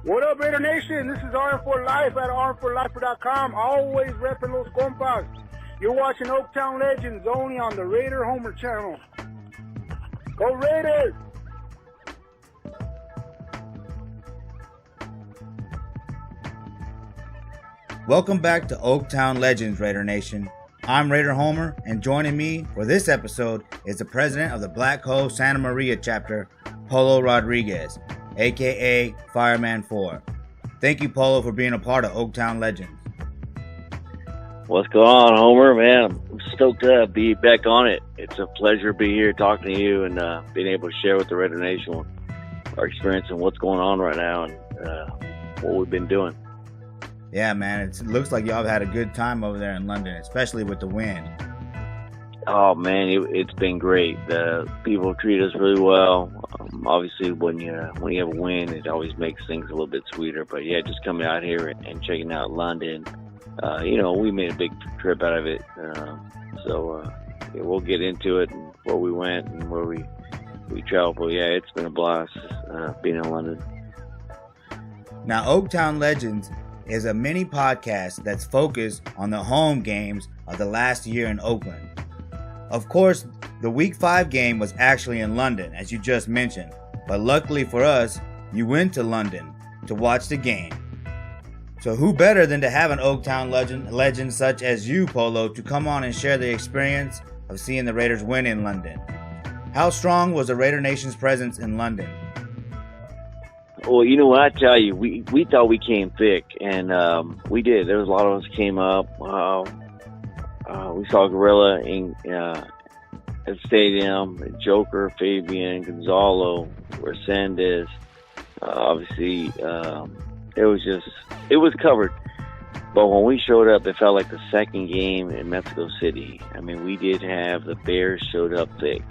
What up, Raider Nation? This is RM4 Life at RM4Life.com. Always repping Los Compas. You're watching Oaktown Legends only on the Raider Homer channel. Go Raiders! Welcome back to Oaktown Legends, Raider Nation. I'm Raider Homer, and joining me for this episode is the president of the Black Hole Santa Maria chapter, Polo Rodriguez, aka Fireman For. Thank you, Polo, for being a part of Oaktown Legends. What's going on, Homer? Man, I'm stoked to be back on it. It's a pleasure to be here talking to you and being able to share with the Raider Nation our experience and what's going on right now and what we've been doing. Yeah, man, it looks like y'all have had a good time over there in London, especially with the win. Oh, man, it's been great. The people treat us really well. Obviously, when you have a win, it always makes things a little bit sweeter. But, yeah, just coming out here and checking out London, we made a big trip out of it. So we'll get into it and where we went and where we traveled. But, yeah, it's been a blast being in London. Now, Oaktown Legends is a mini podcast that's focused on the home games of the last year in Oakland. Of course, the Week 5 game was actually in London, as you just mentioned, but luckily for us, you went to London to watch the game. So who better than to have an Oaktown legend such as you, Polo, to come on and share the experience of seeing the Raiders win in London? How strong was the Raider Nation's presence in London? Well, you know what, I tell you, we thought we came thick, and we did. There was a lot of us came up. We saw Gorilla in at the stadium, Joker, Fabian, Gonzalo, Resendez. Obviously, it was covered. But when we showed up, it felt like the second game in Mexico City. I mean, we did have the Bears showed up thick.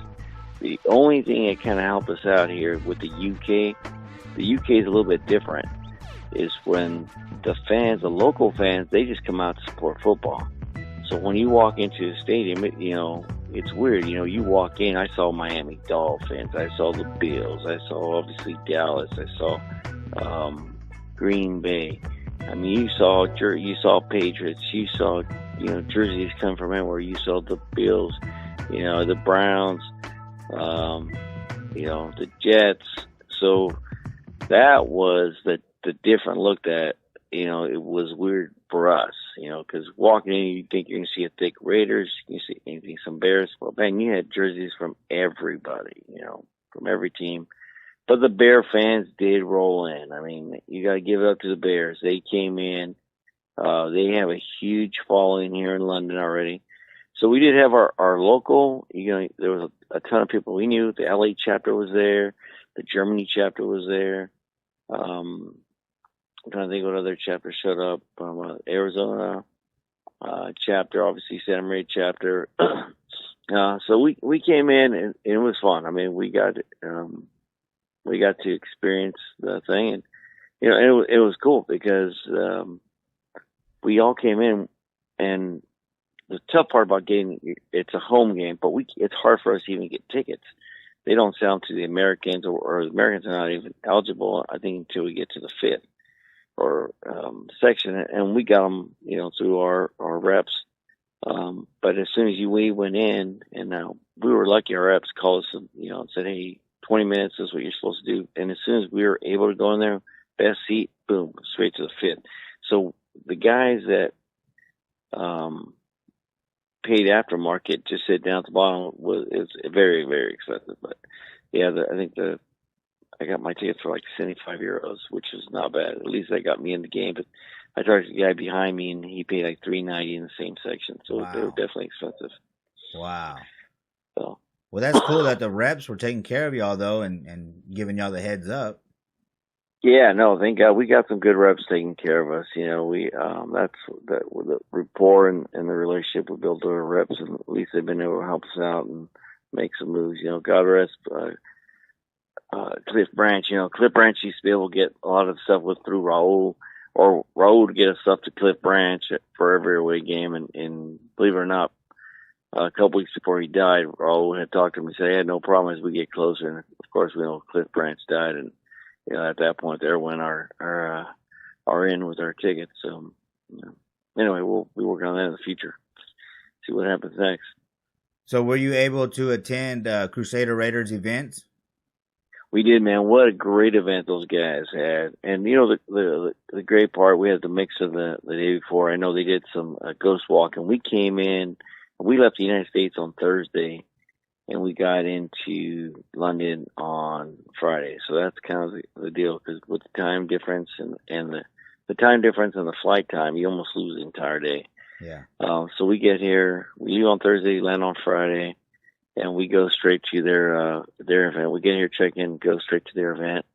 The only thing that kind of helped us out here with the UK is a little bit different, is when the local fans, they just come out to support football. So when you walk into the stadium, it's weird. You walk in, I saw Miami Dolphins, I saw the Bills, I saw obviously Dallas, I saw Green Bay. I mean, you saw Patriots, you saw jerseys come from everywhere. You saw the Bills, the Browns, the Jets. So that was the different look that it was weird for us, because walking in, you think you're going to see a thick Raiders, you see some Bears. Well, man, you had jerseys from everybody, from every team. But the Bear fans did roll in. I mean, you got to give it up to the Bears. They came in. They have a huge following here in London already. So we did have our local, there was a ton of people we knew. The LA chapter was there. The Germany chapter was there. I'm trying to think what other chapter showed up. Arizona chapter, obviously Santa Maria chapter. So we came in and it was fun. I mean, we got to experience the thing, and it was cool because we all came in, and the tough part about it's a home game, but it's hard for us to even get tickets. They don't sell to the Americans, or the Americans are not even eligible, I think, until we get to the 5th or section, and we got them, through our reps. But as soon as we went in, and we were lucky, our reps called us, and said, "Hey, 20 minutes is what you're supposed to do." And as soon as we were able to go in there, best seat, boom, straight to the 5th. So the guys that paid aftermarket to sit down at the bottom is very, very expensive. But yeah, I got my tickets for like 75 euros, which is not bad. At least that got me in the game. But I talked to the guy behind me, and he paid like $3.90 in the same section. So Wow. They were definitely expensive. Wow. So. Well, that's cool that the reps were taking care of y'all though, and giving y'all the heads up. Yeah, no, thank God we got some good reps taking care of us. That's the rapport and the relationship we built with our reps, and at least they've been able to help us out and make some moves. God rest Cliff Branch. Cliff Branch used to be able to get a lot of stuff through Raul, or Raul to get us stuff to Cliff Branch for every away game, and believe it or not, a couple weeks before he died, Raul had talked to him and said, "I had no problem as we get closer." And of course, we know Cliff Branch died, and at that point there when our in with our tickets. So anyway, we'll be working on that in the future. See what happens next. So were you able to attend Crusader Raiders events? We did, man. What a great event those guys had. And, the great part, we had the mix of the day before. I know they did some ghost walk, and we came in, we left the United States on Thursday, and we got into London on Friday. So that's kind of the deal, because with the time difference and the time difference and the flight time, you almost lose the entire day. Yeah. So we get here, we leave on Thursday, land on Friday, and we go straight to their event. We get here, check in, go straight to their event.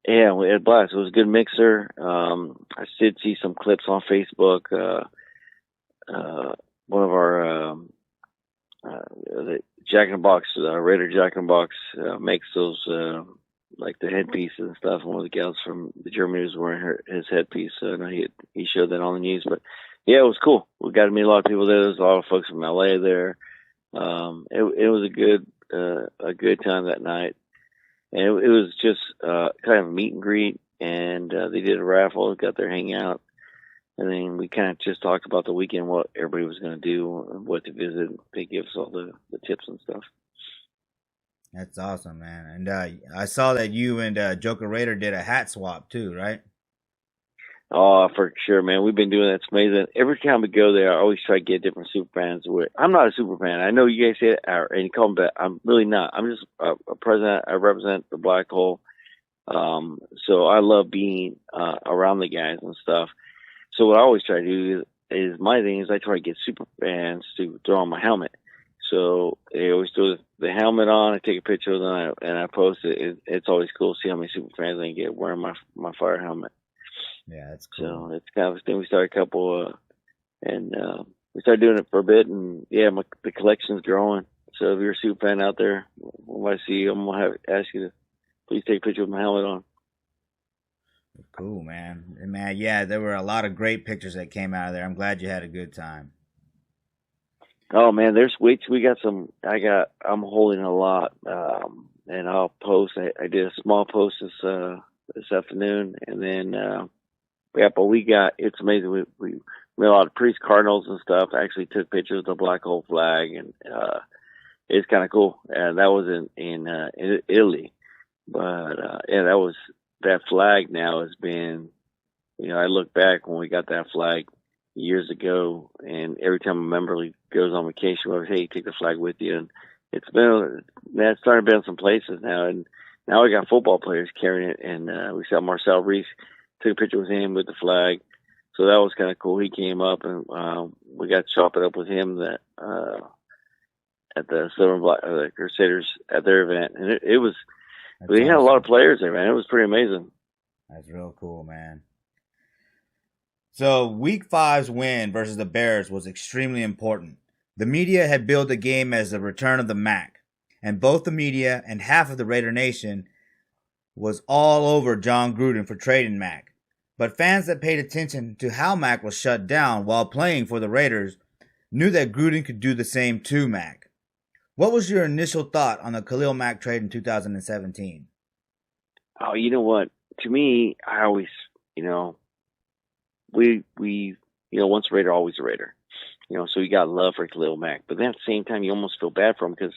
Yeah, we had a blast. It was a good mixer. I did see some clips on Facebook. One of our the Jack in the Box, Raider Jack in the Box, makes those like the headpieces and stuff. One of the gals from Germany was wearing his headpiece. So I know he showed that on the news. But yeah, it was cool. We got to meet a lot of people there. There's a lot of folks from LA there. It was a good time that night, and it was just kind of a meet and greet, and they did a raffle, got there, hang out, and then we kind of just talked about the weekend, what everybody was going to do, what to visit. They give us all the tips and stuff. That's awesome, man. And I saw that you and Joker Raider did a hat swap too, right? Oh, for sure, man. We've been doing that. It's amazing. Every time we go there, I always try to get different super fans. I'm not a super fan. I know you guys say it, and you call me, but I'm really not. I'm just a president. I represent the Black Hole. So I love being around the guys and stuff. So what I always try to do is my thing is I try to get super fans to throw on my helmet. So they always throw the helmet on. I take a picture of them and I post it. It's always cool to see how many super fans I can get wearing my fire helmet. Yeah, that's cool. So it's kind of a thing. We started a couple, and we started doing it for a bit, and yeah, the collection's growing. So if you're a super fan out there, when I see you, I'm gonna ask you to please take a picture with my helmet on. Cool, man. And man, yeah, there were a lot of great pictures that came out of there. I'm glad you had a good time. Oh man, there's weights. We got some. I'm holding a lot, and I'll post. I did a small post this afternoon, and then. Yeah, but it's amazing. We met a lot of priest cardinals and stuff. I actually took pictures of the Black Hole flag, and it's kind of cool. And that was in Italy. But, yeah, that flag now has been, I look back when we got that flag years ago, and every time a member goes on vacation, we always, hey, take the flag with you. And it's starting to be in some places now. And now we got football players carrying it, and we saw Marcel Reese. Took a picture with him with the flag, so that was kind of cool. He came up and we got to chop it up with him at the Silver and Black the Crusaders at their event, and it was. They had a lot of players there, man. It was pretty amazing. That's real cool, man. So Week 5's win versus the Bears was extremely important. The media had billed the game as the return of the Mack, and both the media and half of the Raider Nation was all over John Gruden for trading Mack. But fans that paid attention to how Mack was shut down while playing for the Raiders knew that Gruden could do the same to Mack. What was your initial thought on the Khalil Mack trade in 2017? Oh, you know what? To me, I always, we once a Raider, always a Raider. So you got love for Khalil Mack. But then at the same time, you almost feel bad for him because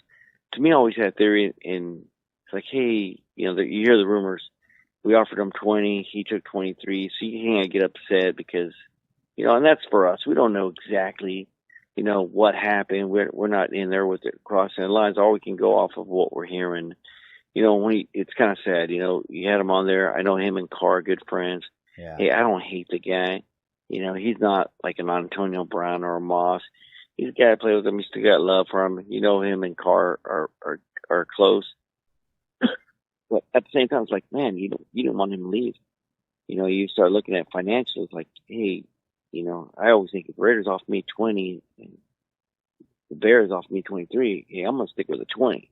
to me, I always had a theory it's like, hey, you hear the rumors. We offered him 20. He took 23. So you can't get upset because, and that's for us. We don't know exactly, what happened. We're not in there with it crossing the lines. All we can go off of what we're hearing. It's kind of sad. You had him on there. I know him and Carr are good friends. Yeah. Hey, I don't hate the guy. He's not like an Antonio Brown or a Moss. He's a guy I play with him. He still got love for him. Him and Carr are close. But at the same time, it's like, man, you don't want him to leave. You start looking at financials, like, hey, I always think if Raiders offer me 20 and the Bears offer me 23, hey, I'm going to stick with the 20.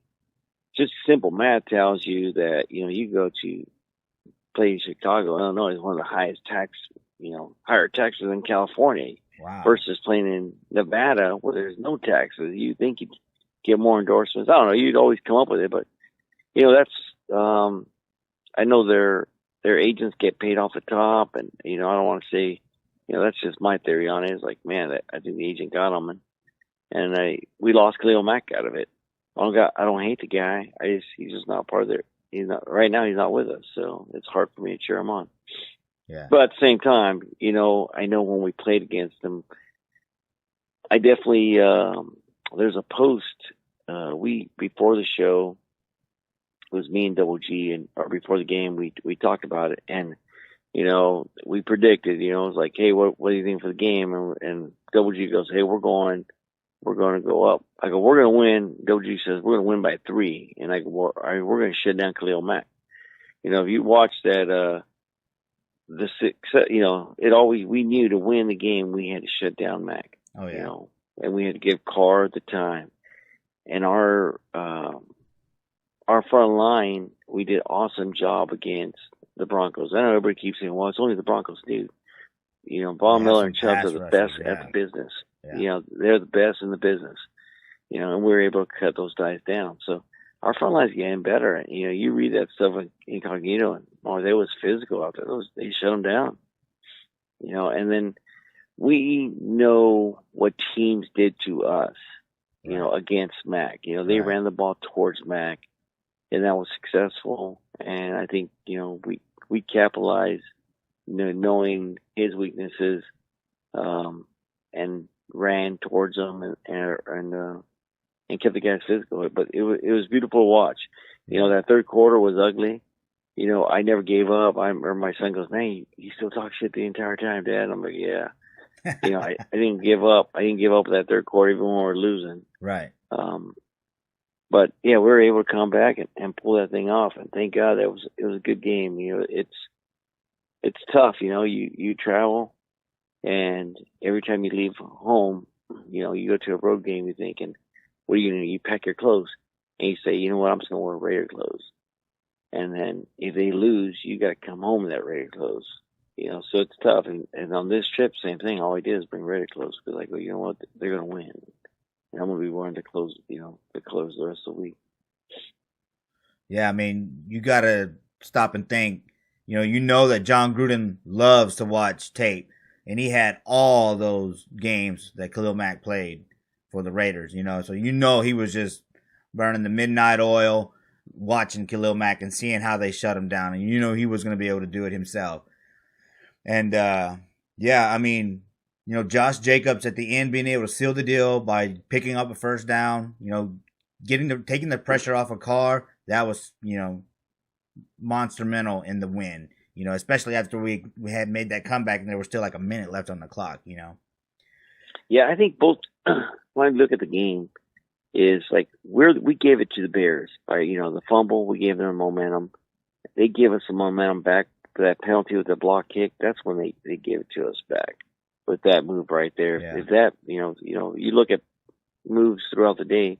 Just simple math tells you that, you go to play in Chicago, Illinois is one of the highest higher taxes in California. Wow. Versus playing in Nevada where there's no taxes. You think you'd get more endorsements. I don't know. You'd always come up with it, but, that's, I know their agents get paid off the top, and I don't want to say, that's just my theory on it. It's like, man, I think the agent got him, and we lost Khalil Mack out of it. I don't hate the guy. He's just not part of their. He's not right now. He's not with us, so it's hard for me to cheer him on. Yeah. But at the same time, I know when we played against them, I definitely there's a post before the show. It was me and Double G, or before the game, we talked about it, and we predicted. It was like, hey, what do you think for the game? And Double G goes, hey, we're going to go up. I go, we're going to win. Double G says we're going to win by 3, and I go, well, all right, we're going to shut down Khalil Mack. If you watch that, the six, we knew to win the game we had to shut down Mack. Oh yeah. And we had to give Carr the time, and our front line, we did an awesome job against the Broncos. I know everybody keeps saying, well, it's only the Broncos, dude. Von Miller and Chubb are the best at the business. Yeah. They're the best in the business. And we were able to cut those guys down. So our front line's getting better. You read that stuff in Incognito, and they was physical out there. They shut them down. And then we know what teams did to us, against Mack. They ran the ball towards Mack, and that was successful. And I think, we capitalized, knowing his weaknesses, and ran towards them and kept the guys physical. But it was beautiful to watch. That third quarter was ugly. I never gave up. I remember my son goes, man, you still talk shit the entire time, Dad. I'm like, yeah. I didn't give up. I didn't give up that third quarter even when we were losing. Right. But yeah, we were able to come back and pull that thing off. And thank God it was a good game. It's tough. You travel, and every time you leave home, you go to a road game, you're thinking, what are you going to do? You pack your clothes and you say, you know what, I'm just going to wear Raider clothes. And then if they lose, you got to come home in that Raider clothes. So it's tough. And on this trip, same thing. All I did is bring Raider clothes because I go, you know what, they're going to win. And I'm going to be wearing the clothes, the clothes the rest of the week. Yeah, I mean, you got to stop and think. You know that John Gruden loves to watch tape, and he had all those games that Khalil Mack played for the Raiders, so he was just burning the midnight oil, watching Khalil Mack and seeing how they shut him down, and he was going to be able to do it himself. And yeah, I mean, Josh Jacobs at the end being able to seal the deal by picking up a first down, taking the pressure off a Carr, that was monstrumental in the win. Especially after we had made that comeback and there was still like a minute left on the clock. Yeah, I think both. When I look at the game, is like we gave it to the Bears by the fumble. We gave them momentum. They gave us some momentum back for that penalty with the block kick. That's when they gave it to us back with that move right there. Yeah. If that you look at moves throughout the day.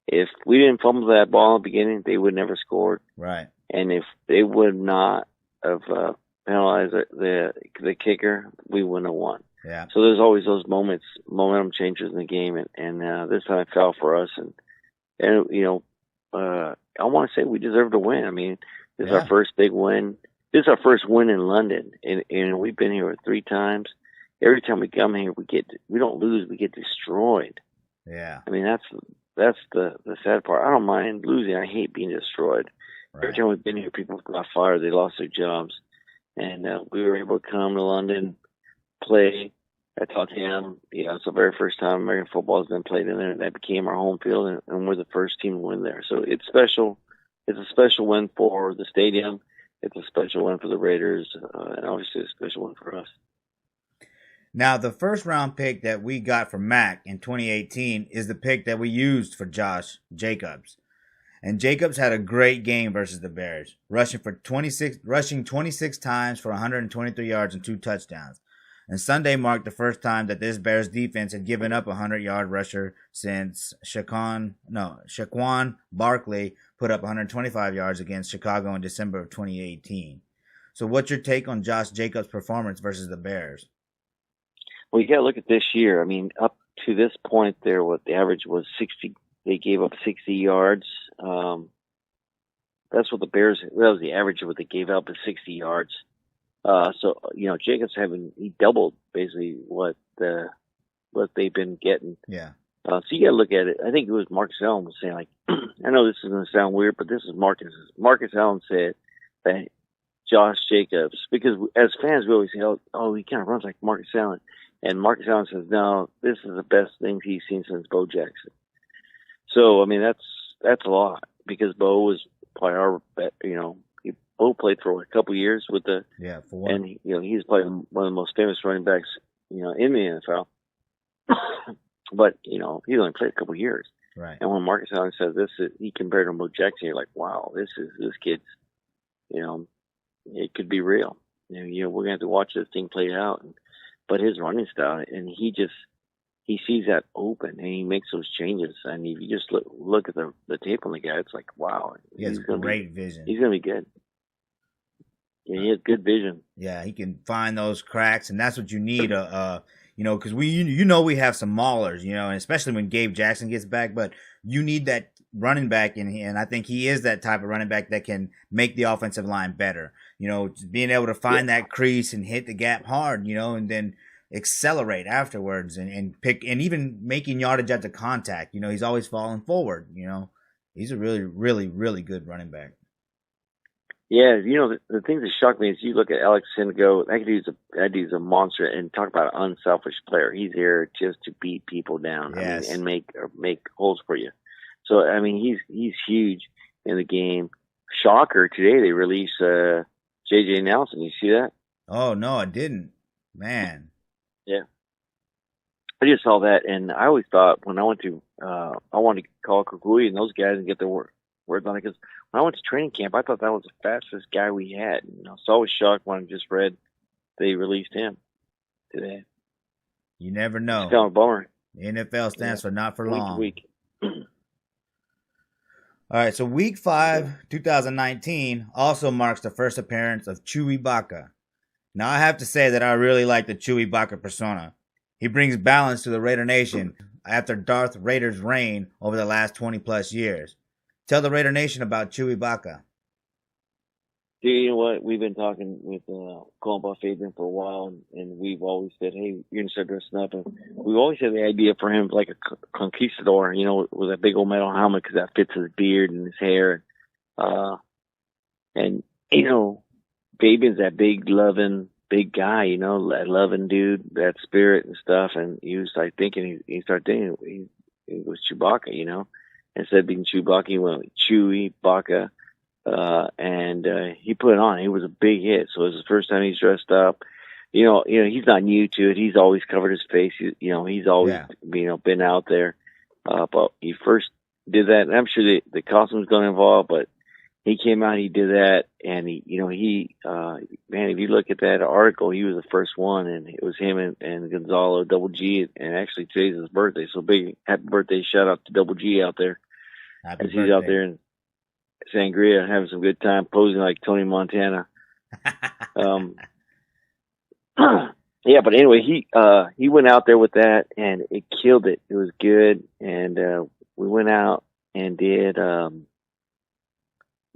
If we didn't fumble that ball in the beginning, they would never scored. Right. And if they would not have penalized the kicker, we wouldn't have won. Yeah. So there's always those momentum changes in the game, and this time it fell for us. And I want to say we deserve to win. I mean, this is our first big win. This is our first win in London, and we've been here 3 times. Every time we come here, we don't lose, we get destroyed. Yeah. I mean, that's the sad part. I don't mind losing. I hate being destroyed. Right. Every time we've been here, people got fired. They lost their jobs. And we were able to come to London, play at Tottenham. It's the very first time American football has been played in there. That became our home field, and we're the first team to win there. So it's special. It's a special win for the stadium. It's a special win for the Raiders, and obviously a special win for us. Now, the first round pick that we got from Mack in 2018 is the pick that we used for Josh Jacobs. And Jacobs had a great game versus the Bears, rushing 26 times for 123 yards and 2 touchdowns. And Sunday marked the first time that this Bears defense had given up a 100-yard rusher since Shaquan Barkley put up 125 yards against Chicago in December of 2018. So what's your take on Josh Jacobs' performance versus the Bears? Well, you got to look at this year. I mean, up to this point there, what the average was 60. They gave up 60 yards. that's what the Bears, that was the average of what they gave up, is 60 yards. So, Jacobs he doubled basically what they've been getting. Yeah. So you got to look at it. I think it was Marcus Allen was saying, like, I know this is going to sound weird, but this is Marcus. Marcus Allen said that Josh Jacobs, because as fans we always say, oh, he kind of runs like Marcus Allen. And Marcus Allen says, no, this is the best thing he's seen since Bo Jackson. So, I mean, that's a lot, because Bo was probably our, Bo played for a couple years with and he's probably one of the most famous running backs, in the NFL. But, he only played a couple years. Right. And when Marcus Allen says he compared him to Bo Jackson, you're like, wow, this kid's, it could be real. We're going to have to watch this thing play out. But his running style, and he sees that open, and he makes those changes. And if you just look at the tape on the guy, it's like, wow. He has great vision. He's going to be good. Yeah, he has good vision. Yeah, he can find those cracks, and that's what you need. Because we have some maulers, and especially when Gabe Jackson gets back. But you need that running back, and I think he is that type of running back that can make the offensive line better. Being able to find that crease and hit the gap hard, and then accelerate afterwards and pick, and even making yardage at the contact. He's always falling forward. He's a really, really, really good running back. Yeah, the things that shock me is you look at Alex Singo. That dude's a monster, and talk about an unselfish player. He's here just to beat people down, yes. And make holes for you. So I mean, he's huge in the game. Shocker! Today they released J.J. Nelson. You see that? Oh no, I didn't. Man. Yeah, I just saw that, and I always thought when I went to I wanted to call Kukui and those guys and get their words on it, because when I went to training camp, I thought that was the fastest guy we had. So I was shocked when I just read they released him today. You never know. It's kind of a bummer. The NFL stands for not for long. Week. All right, so Week 5, 2019 also marks the first appearance of Chewbacca. Now, I have to say that I really like the Chewbacca persona. He brings balance to the Raider Nation after Darth Vader's reign over the last 20-plus years. Tell the Raider Nation about Chewbacca. You know what? We've been talking with Compost Fabian for a while, and we've always said, hey, you're going to start dressing up. And we've always had the idea for him like a conquistador, with that big old metal helmet, because that fits his beard and his hair. And Fabian's that big, loving, big guy, that loving dude, that spirit and stuff. And he was like thinking, he started thinking he was Chewbacca, Instead of being Chewbacca, he went with Chewy, Bacca. And he put it on. It was a big hit. So it was the first time he's dressed up. He's not new to it. He's always covered his face. He's always, been out there. But he first did that, and I'm sure the costume's going to involve, but he came out, he did that, and man, if you look at that article, he was the first one, and it was him and Gonzalo, Double G, and actually today's his birthday. So big happy birthday shout out to Double G out there. Happy as birthday. He's out there in Sangria having some good time, posing like Tony Montana. Yeah, but anyway, he went out there with that, and it killed it. It was good, and we went out and did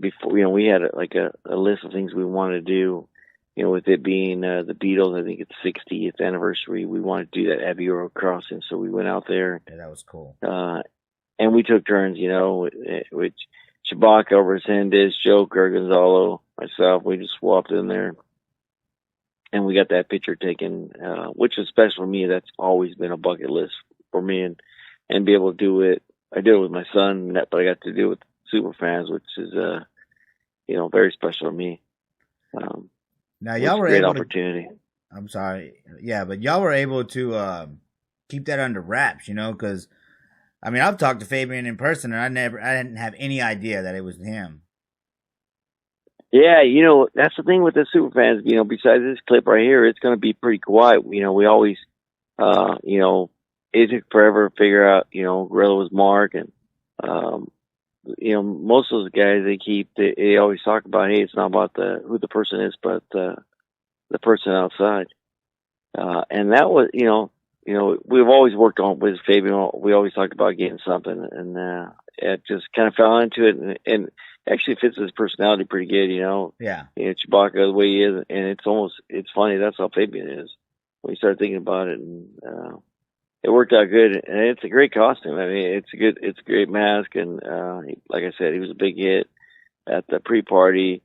before. We had a list of things we wanted to do. With it being the Beatles, I think it's 60th anniversary. We wanted to do that Abbey Road crossing, so we went out there. Yeah, that was cool. And we took turns, which Chewbacca, Resendez, Joker, Gonzalo, myself, we just swapped in there. And we got that picture taken, which is special for me. That's always been a bucket list for me, and be able to do it. I did it with my son, but I got to do it with super fans, which is, very special to me. Now y'all were a great able opportunity. I'm sorry. Yeah, but y'all were able to keep that under wraps, because I've talked to Fabian in person, and I didn't have any idea that it was him. Yeah, that's the thing with the super fans. Besides this clip right here, it's going to be pretty quiet. We always, it took forever to figure out, Gorilla was Mark, and most of those guys they always talk about, hey, it's not about who the person is, but the person outside. And that was, we've always worked on with Fabian. We always talked about getting something, and it just kind of fell into it. And actually fits his personality pretty good, Yeah. Chewbacca, the way he is, and it's funny, that's how Fabian is when you start thinking about it, and it worked out good, and it's a great costume. I mean, it's a great mask, and like I said, he was a big hit at the pre-party,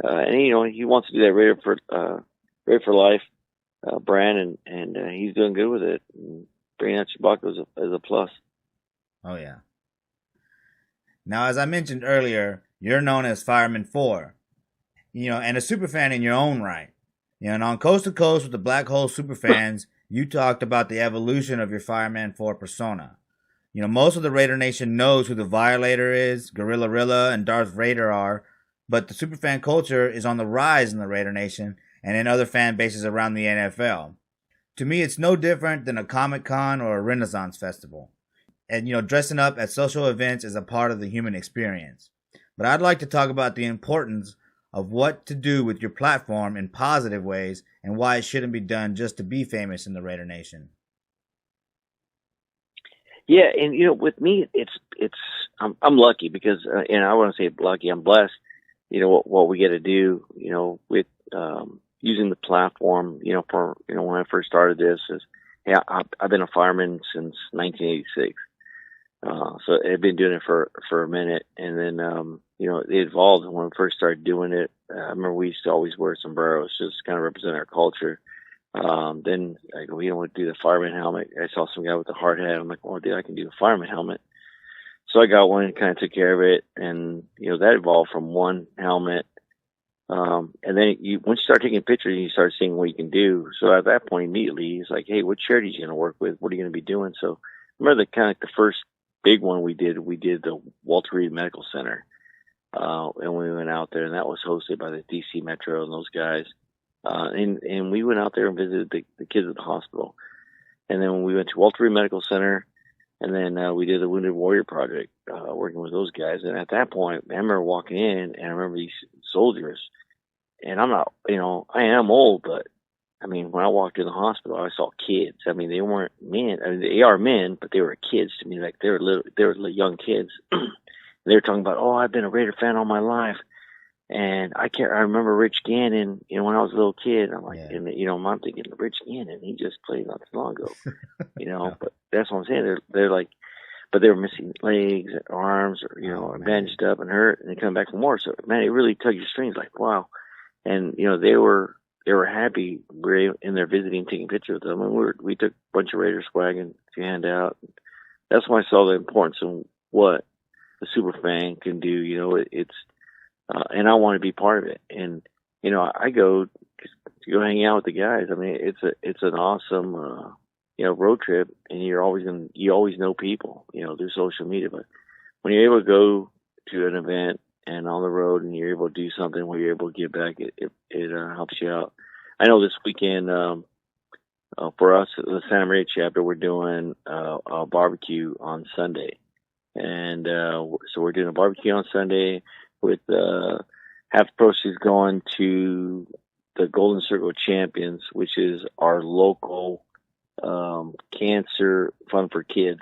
and he wants to do that Raider for Life brand, and he's doing good with it. And bringing out Chewbacca is a plus. Oh yeah. Now, as I mentioned earlier, you're known as Fireman For, and a superfan in your own right. And on Coast to Coast with the Black Hole Superfans, you talked about the evolution of your Fireman For persona. Most of the Raider Nation knows who the Violator is, Gorilla Rilla, and Darth Vader are, but the superfan culture is on the rise in the Raider Nation and in other fan bases around the NFL. To me, it's no different than a Comic-Con or a Renaissance festival. And, dressing up at social events is a part of the human experience. But I'd like to talk about the importance of what to do with your platform in positive ways and why it shouldn't be done just to be famous in the Raider Nation. Yeah, and with me, I'm lucky because, and I want to say lucky, I'm blessed. What we get to do, with using the platform, for when I first started this is, yeah, I've been a fireman since 1986. So I've been doing it for a minute, and then it evolved when we first started doing it. I remember we used to always wear sombreros, just kind of represent our culture. Then I go, we'll do the fireman helmet. I saw some guy with a hard hat. I'm like, well, dude, I can do a fireman helmet. So I got one and kind of took care of it, and that evolved from one helmet. And then once you start taking pictures, you start seeing what you can do. So at that point, immediately, he's like, hey, what charity are you going to work with? What are you going to be doing? So I remember the first big one we did the Walter Reed Medical Center. And we went out there, and that was hosted by the DC Metro and those guys. And we went out there and visited the kids at the hospital. And then we went to Walter Reed Medical Center, and then we did the Wounded Warrior Project, working with those guys. And at that point, I remember walking in, and I remember these soldiers. And I'm not, I am old, but I mean, when I walked in the hospital, I saw kids. I mean, they weren't men. I mean, they are men, but they were kids to me. Like they were young kids. They were talking about, oh, I've been a Raider fan all my life. And I remember Rich Gannon, when I was a little kid. I'm like, yeah. And I'm thinking, Rich Gannon, he just played not too long ago, But that's what I'm saying. They're like, but they were missing legs, arms, or bandaged up and hurt, and they come back from war. So man, it really tugged your strings. Like, wow. And they were happy. We were in there visiting, taking pictures with them, and we took a bunch of Raider swag and to hand out. That's when I saw the importance of what the super fan can do. It's and I want to be part of it. And I go to go hang out with the guys. I mean, it's an awesome road trip, and you always know people through social media. But when you're able to go to an event and on the road, and you're able to do something where you're able to give back, it helps you out. I know this weekend for us, the Santa Maria chapter, we're doing a barbecue on Sunday, and so we're doing a barbecue on Sunday with half the proceeds going to the Golden Circle Champions, which is our local cancer fund for kids.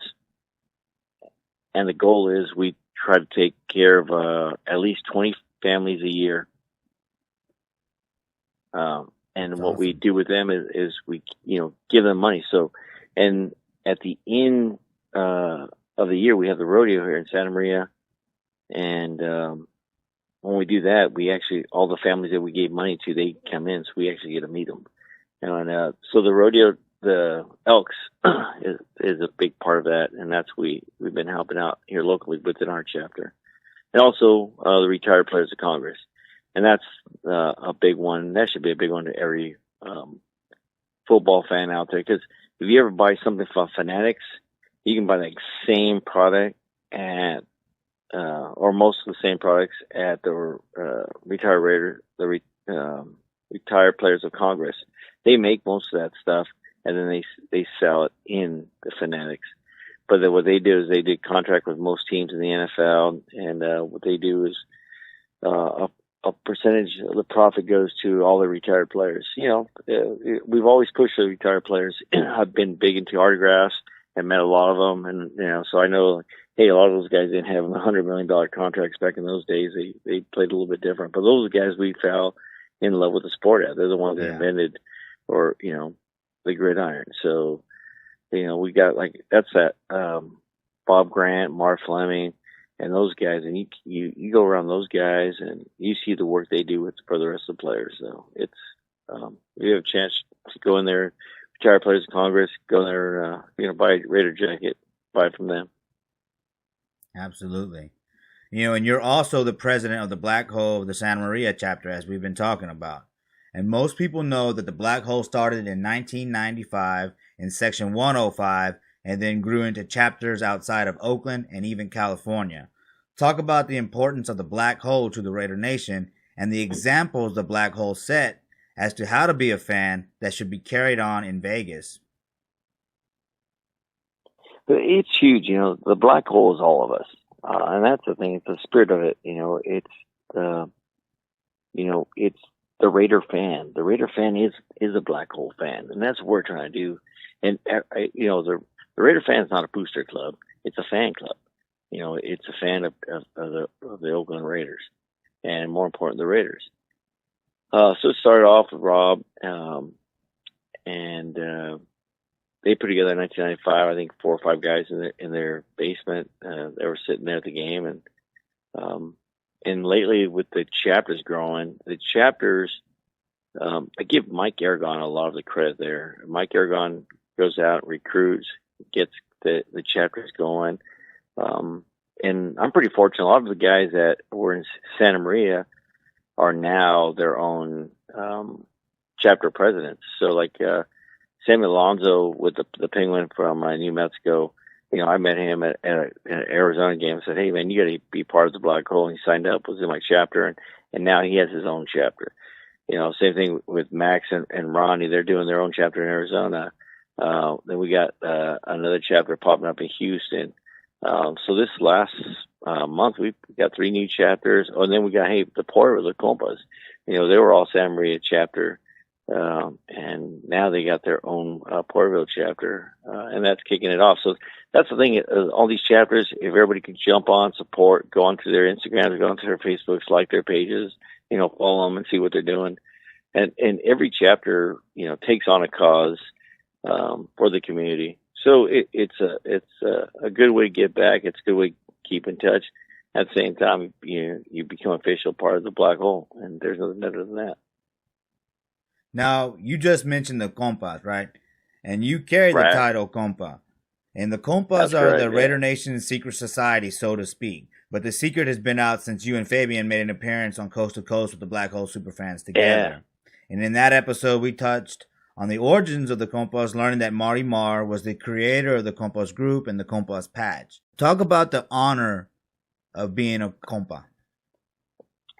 And the goal is we try to take care of at least 20 families a year. And what we do with them is we, give them money. So, and at the end of the year, we have the rodeo here in Santa Maria. And when we do that, we actually, all the families that we gave money to, they come in, so we actually get to meet them. And so the rodeo, the Elks is a big part of that, and that's we've been helping out here locally within our chapter. And also the Retired Players of Congress. And that's a big one. That should be a big one to every football fan out there. Because if you ever buy something from Fanatics, you can buy the same product at, or most of the same products at the Retired Raiders, the Retired Players of Congress. They make most of that stuff, and then they sell it in the Fanatics. But then what they do is they did contract with most teams in the NFL, and what they do is a percentage of the profit goes to all the retired players. We've always pushed the retired players. I've been big into autographs and met a lot of them, and so I know hey, a lot of those guys didn't have $100 million contracts back in those days. They played a little bit different. But those are the guys we fell in love with the sport at. They're the ones that invented, or the gridiron. So we got that's that Bob Grant, Mark Fleming, and those guys, and you go around those guys and you see the work they do for the rest of the players. So it's if you have a chance to go in there, retired players of Congress, go there, buy a Raider jacket, buy it from them. Absolutely. And you're also the president of the Black Hole of the Santa Maria chapter, as we've been talking about. And most people know that the Black Hole started in 1995 in Section 105 and then grew into chapters outside of Oakland and even California. Talk about the importance of the Black Hole to the Raider Nation and the examples the Black Hole set as to how to be a fan that should be carried on in Vegas. It's huge. The Black Hole is all of us. And that's the thing. It's the spirit of it. It's the Raider fan. The Raider fan is a Black Hole fan, and that's what we're trying to do. And the Raider fan is not a booster club; it's a fan club. It's a fan of the Oakland Raiders, and more important, the Raiders. So it started off with Rob, and they put together in 1995. I think 4 or 5 guys in their basement. They were sitting there at the game, and lately with the chapters growing, the chapters, I give Mike Aragon a lot of the credit there. Mike Aragon goes out, recruits, gets the chapters going. And I'm pretty fortunate. A lot of the guys that were in Santa Maria are now their own chapter presidents. So like Sammy Alonso with the Penguin from New Mexico, I met him at an Arizona game and said, hey, man, you got to be part of the Black Hole. And he signed up, was in my chapter, and now he has his own chapter. Same thing with Max and Ronnie. They're doing their own chapter in Arizona. Then we got another chapter popping up in Houston. So this last month, we got 3 new chapters. Oh, and then we got, the Polo, the Compost. They were all Santa Maria chapter. And now they got their own Porterville chapter, and that's kicking it off. So that's the thing. All these chapters, if everybody could jump on, support, go onto their Instagrams, go onto their Facebooks, like their pages, follow them and see what they're doing. And every chapter, takes on a cause for the community. So it's a good way to get back. It's a good way to keep in touch. At the same time, you become official part of the Black Hole, and there's nothing better than that. Now, you just mentioned the Compas, right? And you carry the title Compa. And the Compas are the Raider Nation's secret society, so to speak. But the secret has been out since you and Fabian made an appearance on Coast to Coast with the Black Hole Superfans together. Yeah. And in that episode, we touched on the origins of the Compas, learning that Marty Marr was the creator of the Compas group and the Compas patch. Talk about the honor of being a Compa.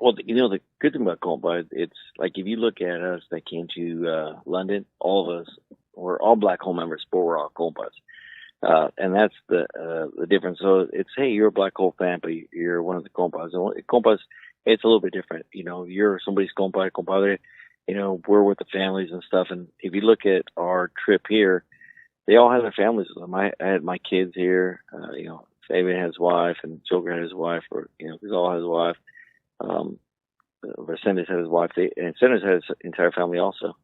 Well, the good thing about Compa, it's like if you look at us that came to London, all of us, we're all Black Hole members, but we're all Compas. And that's the difference. So it's, hey, you're a Black Hole fan, but you're one of the Compas. And Compas, it's a little bit different. You're somebody's compadre, we're with the families and stuff. And if you look at our trip here, they all have their families with them. I had my kids here, Fabian had his wife and Joker had his wife, he's all his wife. Sanders had his wife, and Sanders had his entire family also.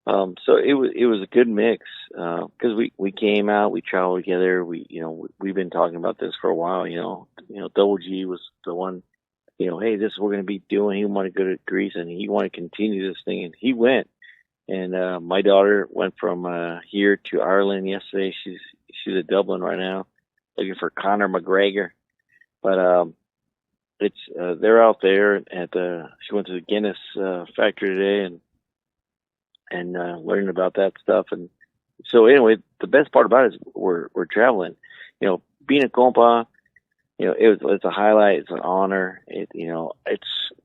So it was a good mix, because we came out, we traveled together. We've been talking about this for a while. Double G was the one, hey, this is what we're going to be doing. He wanted to go to Greece and he wanted to continue this thing, and he went. And my daughter went from here to Ireland yesterday. She's at Dublin right now, looking for Conor McGregor. But it's they're out there at she went to the Guinness factory today and learning about that stuff. And so anyway, the best part about it is we're traveling. Being a compa, it's a highlight. It's an honor.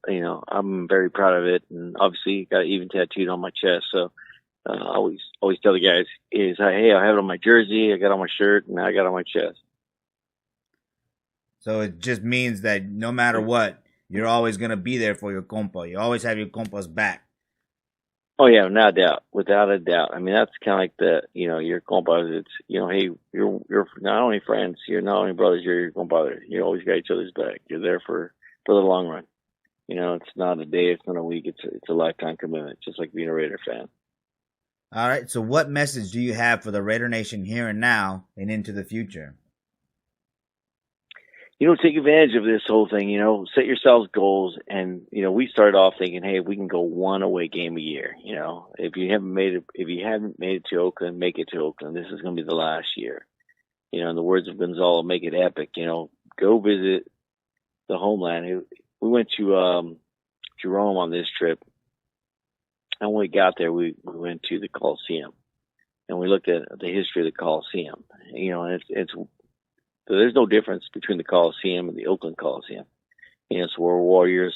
I'm very proud of it. And obviously got it even tattooed on my chest. So I always tell the guys is, hey, I have it on my jersey, I got it on my shirt, and I got it on my chest. So it just means that no matter what, you're always going to be there for your compa. You always have your compa's back. Oh yeah, no doubt, without a doubt. I mean, that's kind of like your compost. It's, hey, you're not only friends, you're not only brothers, you're your compadres. You always got each other's back. You're there for the long run. It's not a day, it's not a week, it's a lifetime commitment, just like being a Raider fan. All right. So, what message do you have for the Raider Nation here and now and into the future? Take advantage of this whole thing. Set yourselves goals, and we started off thinking, hey, we can go one away game a year. If you haven't made it to Oakland, make it to Oakland. This is going to be the last year. In the words of Gonzalo, make it epic. Go visit the homeland. We went to Rome on this trip, and when we got there, we went to the Coliseum, and we looked at the history of the Coliseum. And it's there's no difference between the Coliseum and the Oakland Coliseum. It's where warriors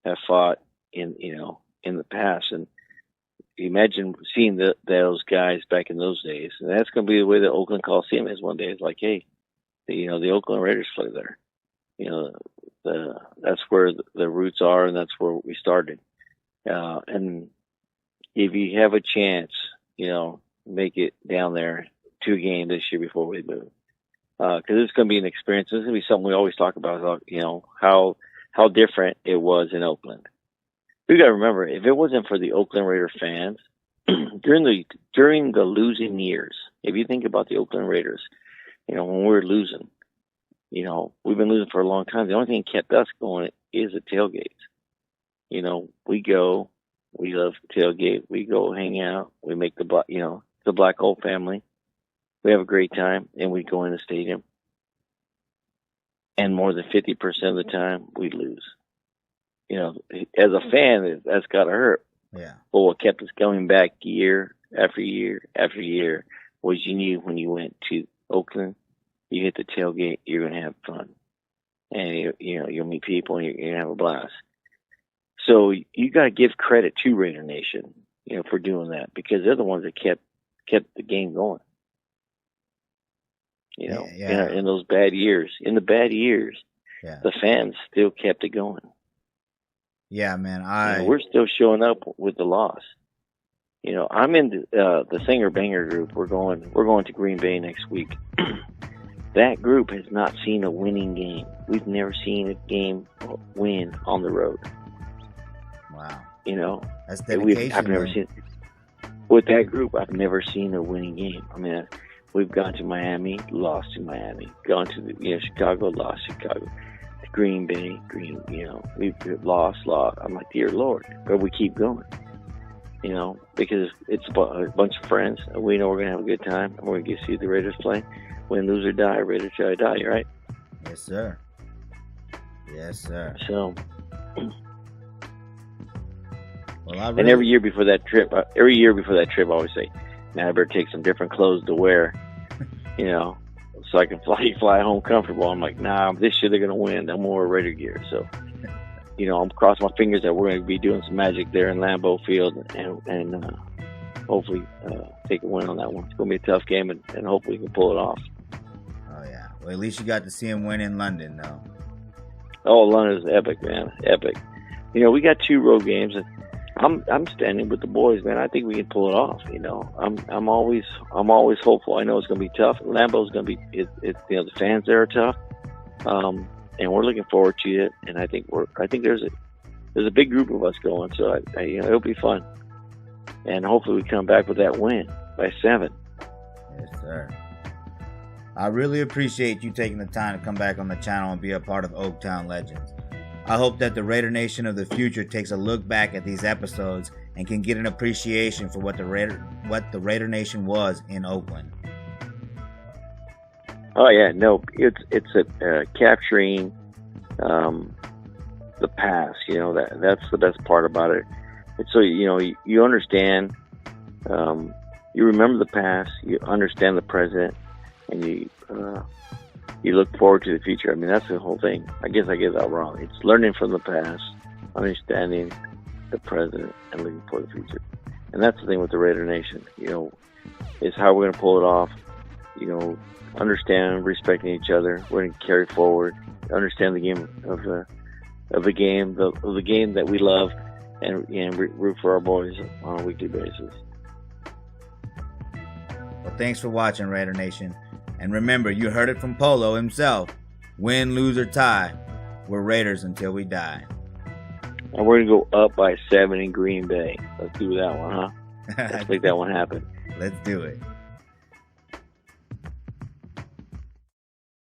have fought in the past, and imagine seeing those guys back in those days. And that's going to be the way the Oakland Coliseum is one day. It's like, hey, the Oakland Raiders play there. That's where the roots are, and that's where we started. And if you have a chance, make it down there to a game this year before we move. Because it's going to be an experience. This is going to be something we always talk about, how different it was in Oakland. We got to remember, if it wasn't for the Oakland Raider fans, during the losing years, if you think about the Oakland Raiders, when we're losing, we've been losing for a long time. The only thing that kept us going is the tailgates. We go, we love the tailgate. We go hang out. We make the Black Hole family. We have a great time, and we go in the stadium. And more than 50% of the time, we lose. As a fan, that's got to hurt. Yeah. But what kept us going back year after year after year was you knew when you went to Oakland, you hit the tailgate, you're going to have fun. And, you'll meet people, and you're going to have a blast. So you got to give credit to Raider Nation, for doing that, because they're the ones that kept the game going. In those bad years. In the bad years, the fans still kept it going. Yeah, man. We're still showing up with the loss. I'm in the Singer Banger group. We're going to Green Bay next week. That group has not seen a winning game. We've never seen a game win on the road. Wow. That's dedication. I've never seen with that group. I've never seen a winning game. I mean, we've gone to Miami, lost to Miami. Gone to Chicago, lost Chicago. Green Bay, we've lost. I'm like, dear Lord, but we keep going. Because it's a bunch of friends, and we know we're gonna have a good time, and we're gonna get to see the Raiders play. Win, lose, or die. Raiders try to die, right? Yes, sir. Yes, sir. So, and every year before that trip, I always say, man, I better take some different clothes to wear, so I can fly home comfortable. I'm like, nah, this year they're going to win. I'm more Raider gear. So, I'm crossing my fingers that we're going to be doing some magic there in Lambeau Field and hopefully take a win on that one. It's going to be a tough game, and hopefully we can pull it off. Oh, yeah. Well, at least you got to see him win in London, though. Oh, London's epic, man. Epic. We got 2 road games, and I'm standing with the boys, man. I think we can pull it off. I'm always hopeful. I know it's going to be tough. Lambeau's going to be, the fans there are tough, and we're looking forward to it. And I think there's a big group of us going, so it'll be fun. And hopefully we come back with that win by 7. Yes, sir. I really appreciate you taking the time to come back on the channel and be a part of Oaktown Legends. I hope that the Raider Nation of the future takes a look back at these episodes and can get an appreciation for what the Raider Nation was in Oakland. Oh yeah, no, it's capturing the past. That's the best part about it. And so you understand, you remember the past, you understand the present, and you look forward to the future. I mean, that's the whole thing. I guess I get that wrong. It's learning from the past, understanding the present, and looking for the future. And that's the thing with the Raider Nation, is how we're going to pull it off. Understand, respecting each other. We're going to carry forward, understand the game of the game that we love, and root for our boys on a weekly basis. Well, thanks for watching, Raider Nation. And remember, you heard it from Polo himself. Win, lose, or tie, we're Raiders until we die. And we're going to go up by 7 in Green Bay. Let's do that one, huh? Let's make that one happen. Let's do it.